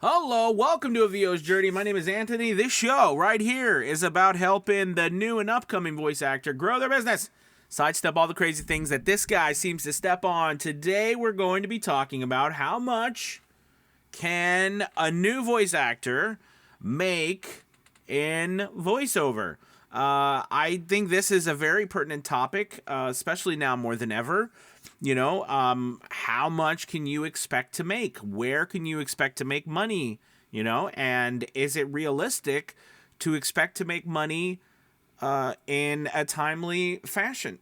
Hello, welcome to A VO's Journey. My name is Anthony. This show right here is about helping the new and upcoming voice actor grow their business, sidestep all the crazy things that this guy seems to step on. Today we're going to be talking about how much can a new voice actor make in voiceover. I think this is a very pertinent topic, especially now more than ever. How much can you expect to make? Where can you expect to make money? And is it realistic to expect to make money in a timely fashion?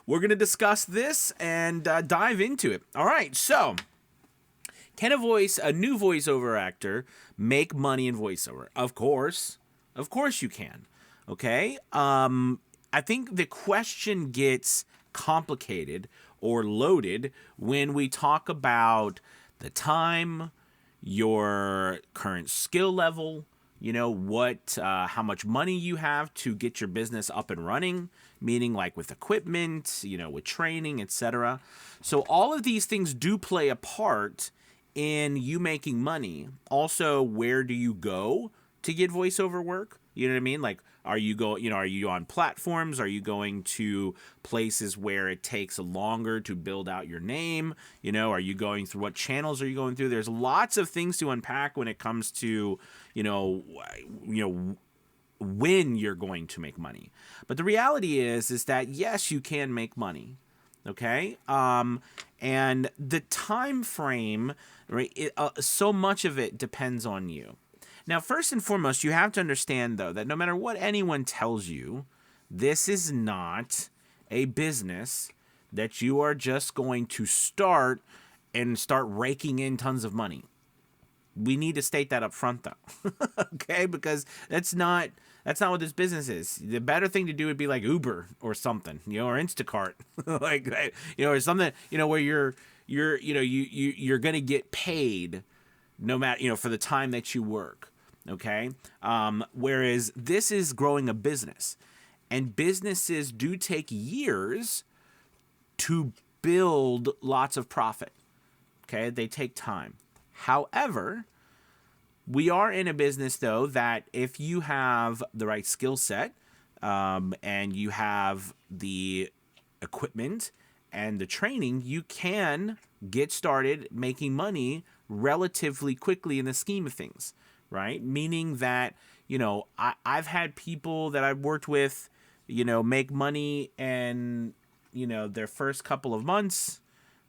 We're going to discuss this and dive into it. All right, so can a new voiceover actor make money in voiceover? Of course you can. Okay. I think the question gets complicated or loaded when we talk about the time, your current skill level, how much money you have to get your business up and running, meaning like with equipment, with training, etc. So all of these things do play a part in you making money. Also, where do you go to get voiceover work? You know what I mean? Like, are you on platforms? Are you going to places where it takes longer to build out your name? Are you going through, what channels are you going through? There's lots of things to unpack when it comes to, when you're going to make money. But the reality is that yes, you can make money. Okay. And the time frame, right? So much of it depends on you. Now, first and foremost, you have to understand, though, that no matter what anyone tells you, this is not a business that you are just going to start raking in tons of money. We need to state that up front, though, okay? Because that's not what this business is. The better thing to do would be like Uber or something, or Instacart, or something, where you're gonna get paid no matter, for the time that you work. Okay. Whereas this is growing a business, and businesses do take years to build lots of profit. Okay. They take time. However, we are in a business, though, that if you have the right skill set, and you have the equipment and the training, you can get started making money relatively quickly in the scheme of things. Right? Meaning that, I've had people that I've worked with, make money in, their first couple of months,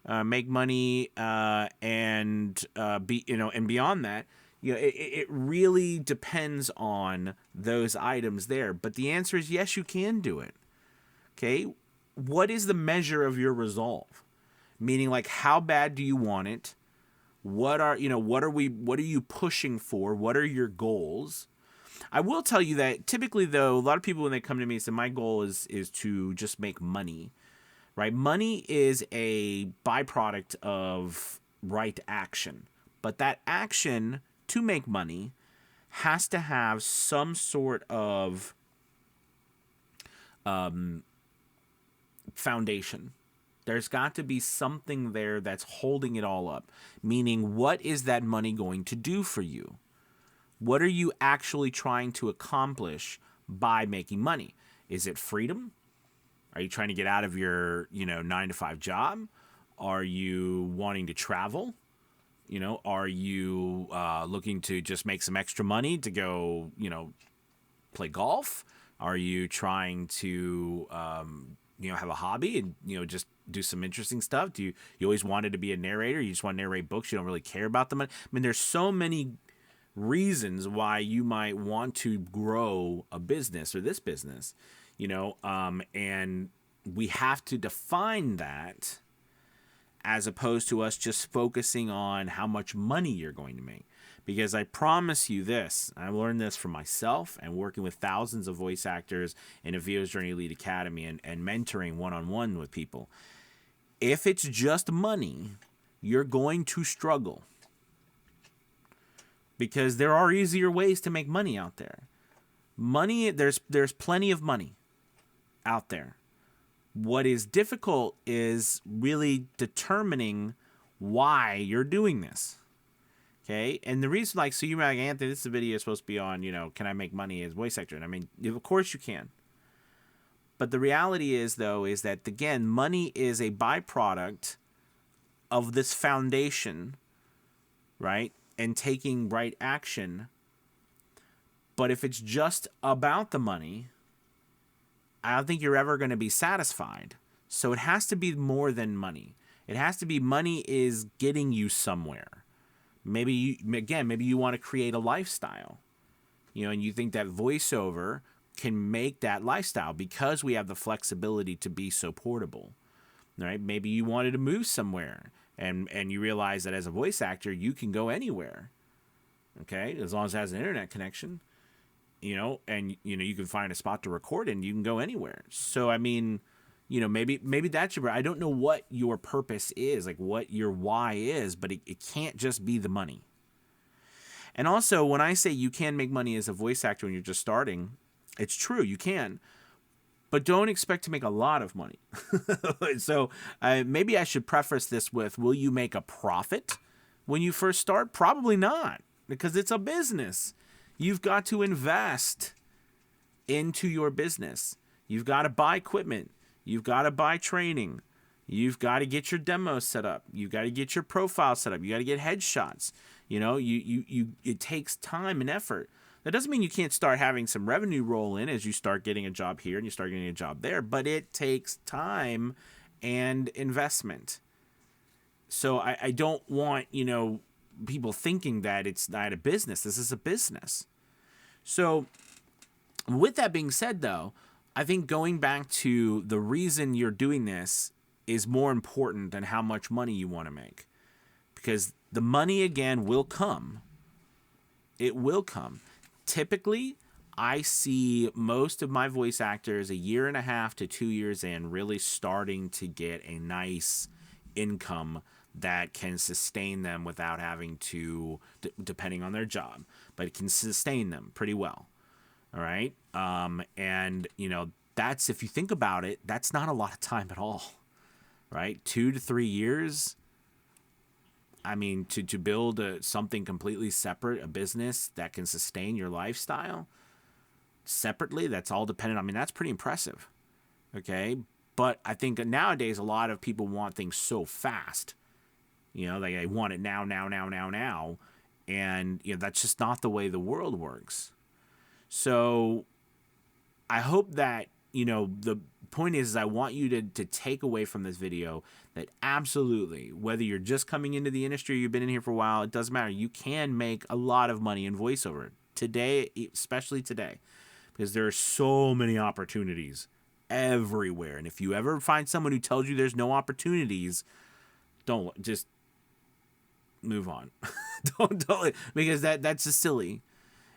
make money, and beyond that, it really depends on those items there. But the answer is yes, you can do it. Okay. What is the measure of your resolve? Meaning, like, how bad do you want it? What are you pushing for? What are your goals? I will tell you that typically, though, a lot of people, when they come to me, say my goal is to just make money, right? Money is a byproduct of right action, but that action to make money has to have some sort of foundation. There's got to be something there that's holding it all up. Meaning, what is that money going to do for you? What are you actually trying to accomplish by making money? Is it freedom? Are you trying to get out of your, 9-to-5 job? Are you wanting to travel? Are you looking to just make some extra money to go, play golf? Are you trying to, have a hobby and, just do some interesting stuff? Do you always wanted to be a narrator? You just want to narrate books. You don't really care about the money. I mean, there's so many reasons why you might want to grow a business or this business, and we have to define that as opposed to us just focusing on how much money you're going to make. Because I promise you this, I learned this from myself and working with thousands of voice actors in A VO's Journey Elite Academy and mentoring one-on-one with people. If it's just money, you're going to struggle. Because there are easier ways to make money out there. Money, there's plenty of money out there. What is difficult is really determining why you're doing this. Okay, and the reason, like, so you're like, Anthony, this video is supposed to be on, can I make money as voice actor? And I mean, of course you can. But the reality is, though, is that, again, money is a byproduct of this foundation, right? And taking right action. But if it's just about the money, I don't think you're ever going to be satisfied. So it has to be more than money. It has to be money is getting you somewhere. Maybe you want to create a lifestyle, and you think that voiceover can make that lifestyle because we have the flexibility to be so portable, right? Maybe you wanted to move somewhere and you realize that as a voice actor, you can go anywhere, okay? As long as it has an internet connection, and, you can find a spot to record and you can go anywhere. So, I mean, maybe that's I don't know what your purpose is, like what your why is, but it can't just be the money. And also, when I say you can make money as a voice actor when you're just starting, it's true, you can. But don't expect to make a lot of money. So maybe I should preface this with, will you make a profit when you first start? Probably not, because it's a business. You've got to invest into your business. You've got to buy equipment. You've got to buy training. You've got to get your demos set up. You've got to get your profile set up. You got to get headshots. It takes time and effort. That doesn't mean you can't start having some revenue roll in as you start getting a job here and you start getting a job there, but it takes time and investment. So I don't want, people thinking that it's not a business. This is a business. So with that being said, though, I think going back to the reason you're doing this is more important than how much money you want to make. Because the money, again, will come. It will come. Typically, I see most of my voice actors 1.5 to 2 years in really starting to get a nice income that can sustain them without having to, depending on their job, but it can sustain them pretty well. All right. And, that's, if you think about it, that's not a lot of time at all, right? 2 to 3 years. I mean, to build something completely separate, a business that can sustain your lifestyle separately, that's all dependent. I mean, that's pretty impressive. Okay. But I think nowadays, a lot of people want things so fast. They want it now. And, that's just not the way the world works. So I hope that, the point is I want you to take away from this video that absolutely, whether you're just coming into the industry or you've been in here for a while, it doesn't matter. You can make a lot of money in voiceover today, especially today, because there are so many opportunities everywhere. And if you ever find someone who tells you there's no opportunities, don't, just move on. don't because that's just silly.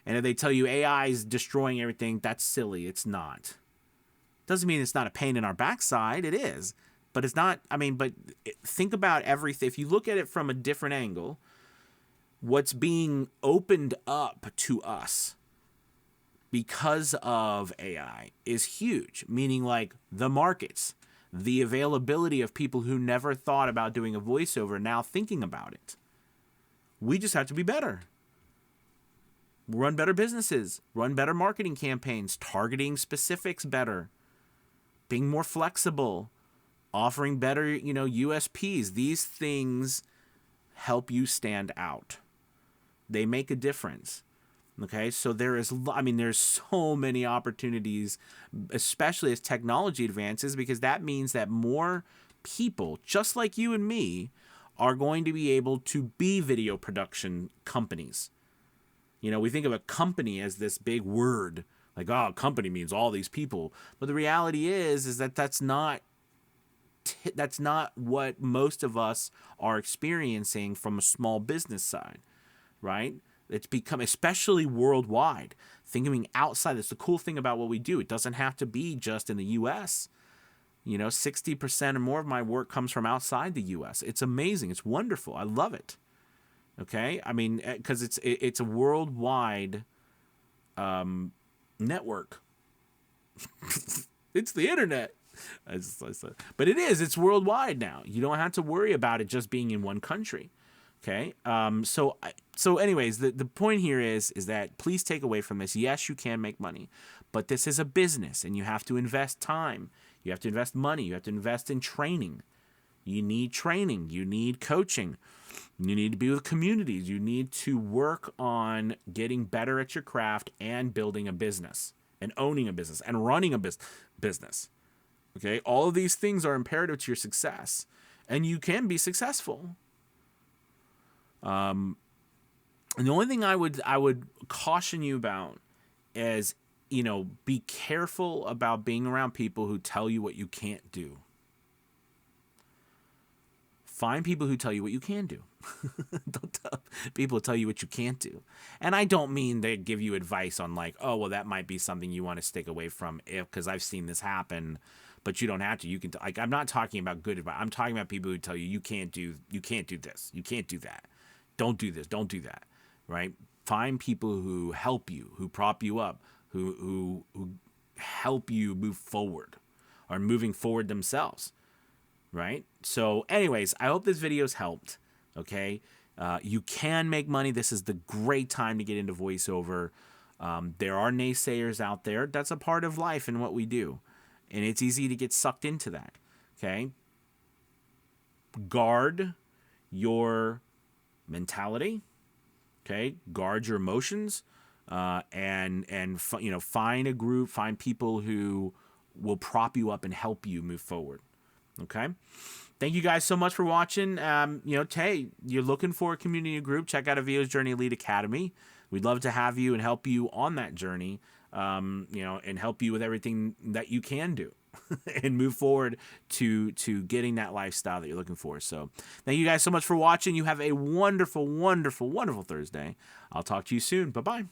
And if they tell you AI is destroying everything, that's silly. It's not. Doesn't mean it's not a pain in our backside. It is. But it's not, but think about everything. If you look at it from a different angle, what's being opened up to us because of AI is huge. Meaning, like, the markets, the availability of people who never thought about doing a voiceover now thinking about it. We just have to be better. Run better businesses, run better marketing campaigns, targeting specifics better, being more flexible, offering better, USPs. These things help you stand out. They make a difference. Okay, so there's so many opportunities, especially as technology advances, because that means that more people, just like you and me, are going to be able to be video production companies. We think of a company as this big word, like, oh, company means all these people. But the reality is that that's not what most of us are experiencing from a small business side, right? It's become, especially worldwide, thinking outside. That's the cool thing about what we do. It doesn't have to be just in the U.S. 60% or more of my work comes from outside the U.S. It's amazing. It's wonderful. I love it. Okay, because it's a worldwide network. It's the internet. But it's worldwide now. You don't have to worry about it just being in one country. Okay. So anyways, the point here is that please take away from this. Yes, you can make money, but this is a business, and you have to invest time. You have to invest money. You have to invest in training. You need training. You need coaching. You need to be with communities. You need to work on getting better at your craft and building a business and owning a business and running a business. Okay. All of these things are imperative to your success, and you can be successful. And the only thing I would caution you about is, be careful about being around people who tell you what you can't do. Find people who tell you what you can do. Don't tell people tell you what you can't do. And I don't mean they give you advice on like, oh, well, that might be something you want to stick away from because I've seen this happen, but you don't have to. You can like, I'm not talking about good advice. I'm talking about people who tell you you can't do this, you can't do that. Don't do this, don't do that. Right? Find people who help you, who prop you up, who help you move forward, or moving forward themselves. Right? So anyways, I hope this video's helped. Okay. You can make money. This is the great time to get into voiceover. There are naysayers out there. That's a part of life and what we do. And it's easy to get sucked into that. Okay. Guard your mentality. Okay. Guard your emotions. And find a group, find people who will prop you up and help you move forward. Okay. Thank you guys so much for watching. Hey, you're looking for a community group, check out Avio's Journey Elite Academy. We'd love to have you and help you on that journey, and help you with everything that you can do and move forward to getting that lifestyle that you're looking for. So thank you guys so much for watching. You have a wonderful, wonderful, wonderful Thursday. I'll talk to you soon. Bye-bye.